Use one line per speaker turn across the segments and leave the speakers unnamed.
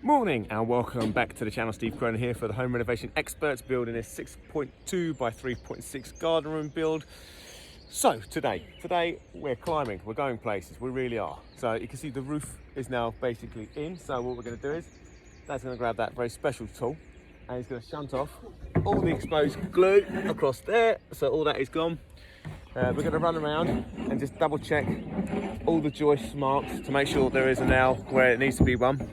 Morning and welcome back to the channel. Steve Cronin here for the Home Renovation Experts, building this 6.2 by 3.6 garden room build. So today we're climbing, we're going places, we really are. So you can see the roof is now basically in. So what we're going to do is Dad's going to grab that very special tool and he's going to shunt off all the exposed glue across there, so all that is gone. We're going to run around and just double check all the joist marks to make sure there is a nail where it needs to be one.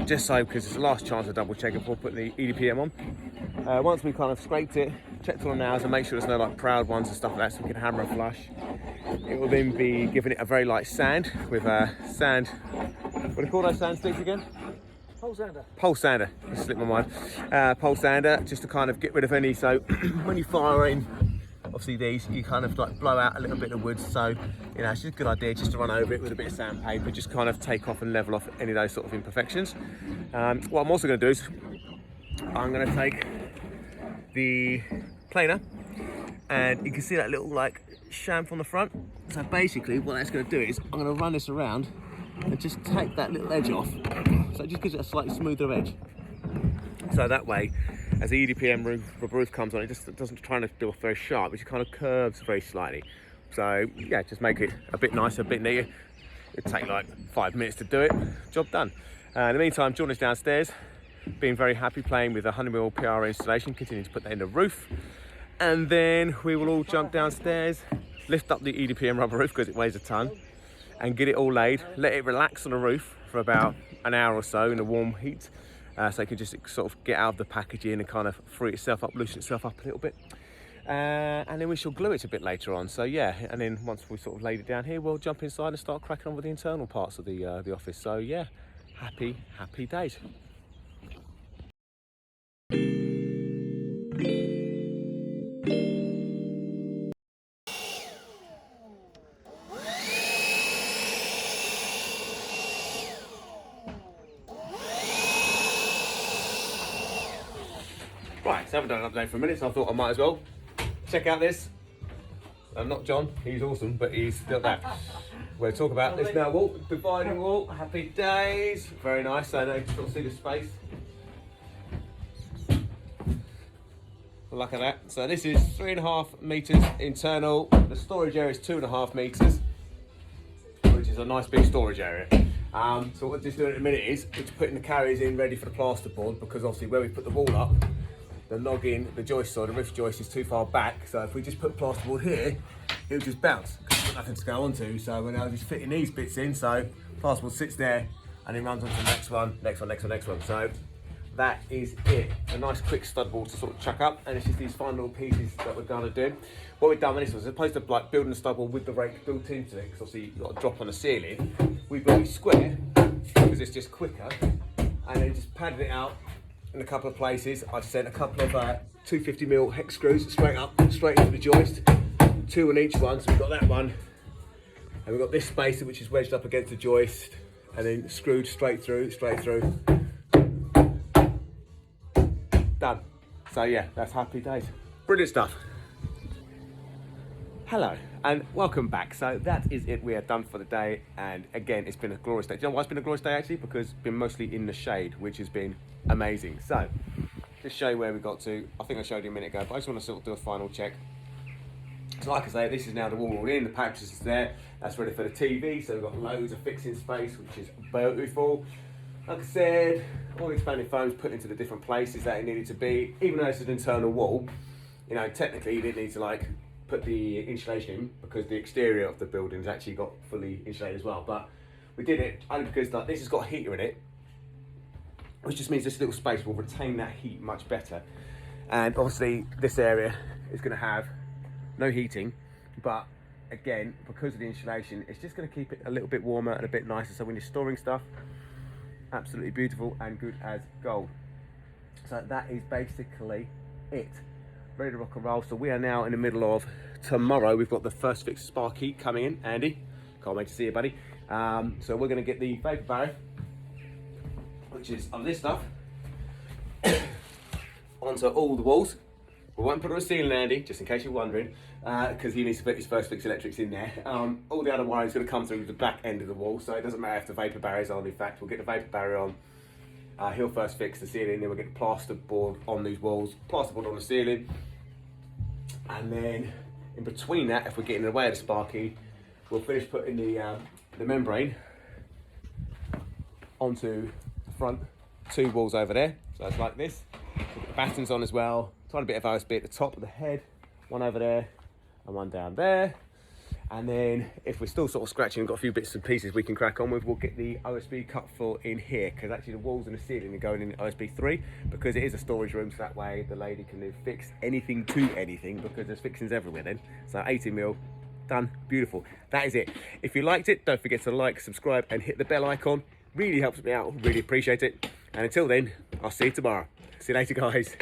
Just so, because it's the last chance to double check before putting the EDPM on. Once we've kind of scraped it, checked all the nails and make sure there's no like proud ones and stuff like that, so we can hammer and flush. It will then be giving it a very light sand with sand. What do you call those sand sticks again?
Pole sander.
Pole sander. It slipped my mind. Pole sander, just to kind of get rid of any. So when you fire in, obviously these, you kind of like blow out a little bit of wood. So you know, it's just a good idea just to run over it with a bit of sandpaper, just kind of take off and level off any of those sort of imperfections. What I'm also going to do is I'm going to take the planer, and you can see that little like chamfer on the front. So basically what that's going to do is I'm going to run this around and just take that little edge off, so it just gives it a slightly smoother edge, so that way as the EDPM roof comes on, it just doesn't try to feel very sharp, it just kind of curves very slightly. So yeah, just make it a bit nicer, a bit neater. It'd take like 5 minutes to do it, job done. In the meantime, Jordan is downstairs, being very happy playing with the 100mm PR installation, continuing to put that in the roof. And then we will all jump downstairs, lift up the EDPM rubber roof because it weighs a ton, and get it all laid, let it relax on the roof for about an hour or so in the warm heat, so it can just sort of get out of the packaging and kind of free itself up, loosen itself up a little bit. And then we shall glue it a bit later on. So yeah, and then once we sort of laid it down here, we'll jump inside and start cracking on with the internal parts of the office. So yeah, happy days. Right, so I haven't done an update for a minute, so I thought I might as well check out this. Not John, he's awesome, but he's still that. We'll talk about this now. Wall, dividing wall, happy days. Very nice, so now you can sort of see the space. Look at that. So this is 3.5 meters internal. The storage area is 2.5 meters, which is a nice big storage area. So what we're just doing in a minute is just putting the carriers in ready for the plasterboard, because obviously where we put the wall up, the noggin, the joist side, the roof joist is too far back. So if we just put plasterboard here, it'll just bounce because we've got nothing to go onto. So we're now just fitting these bits in. So plasterboard sits there and it runs on to the next one, next one, next one, next one. So that is it. A nice quick stud wall to sort of chuck up, and it's just these final little pieces that we're gonna do. What we've done with this was, as opposed to like building a stud wall with the rake built into it, because obviously you've got a drop on the ceiling, we built it square because it's just quicker, and then just padded it out in a couple of places. I've sent a couple of 250mm hex screws straight up, straight into the joist, 2 on each one. So we've got that one, and we've got this spacer which is wedged up against the joist, and then screwed straight through. Done. So yeah, that's happy days. Brilliant stuff. Hello and welcome back. So that is it, we are done for the day, and again it's been a glorious day. Do you know why it's been a glorious day actually? Because it's been mostly in the shade, which has been amazing. So just show you where we got to. I think I showed you a minute ago, but I just want to sort of do a final check. So like I say, this is now the wall all in, the pouch is there, that's ready for the TV, so we've got loads of fixing space, which is beautiful. Like I said, all the expanded foams put into the different places that it needed to be. Even though it's an internal wall, you know, technically you didn't need to like put the insulation in, because the exterior of the building's actually got fully insulated as well. But we did it only because like, this has got a heater in it, which just means this little space will retain that heat much better. And obviously this area is going to have no heating, but again, because of the insulation, it's just going to keep it a little bit warmer and a bit nicer. So when you're storing stuff, absolutely beautiful and good as gold. So that is basically it. Ready to rock and roll. So we are now in the middle of tomorrow. We've got the first fix spark heat coming in. Andy, can't wait to see you, buddy. So we're going to get the vapor barrier, which is on this stuff, onto all the walls. We won't put it on the ceiling, Andy, just in case you're wondering, because he needs to put his first fix electrics in there. All the other wiring is going to come through the back end of the wall, so it doesn't matter if the vapor barrier is on. In fact, we'll get the vapor barrier on He'll first fix the ceiling, then we'll get the plasterboard on these walls, plasterboard on the ceiling, and then in between that, if we're getting in the way of the Sparky, we'll finish putting the membrane onto the front 2 walls over there. So it's like this. Put the battens on as well. Tiny bit of OSB at the top of the head, one over there and one down there. And then if we're still sort of scratching and got a few bits and pieces we can crack on with, we'll get the OSB cut for in here, because actually the walls and the ceiling are going in OSB 3 because it is a storage room, so that way the lady can fix anything to anything, because there's fixings everywhere then. So 18mm, done, beautiful. That is it. If you liked it, don't forget to like, subscribe and hit the bell icon. Really helps me out, really appreciate it. And until then, I'll see you tomorrow. See you later, guys.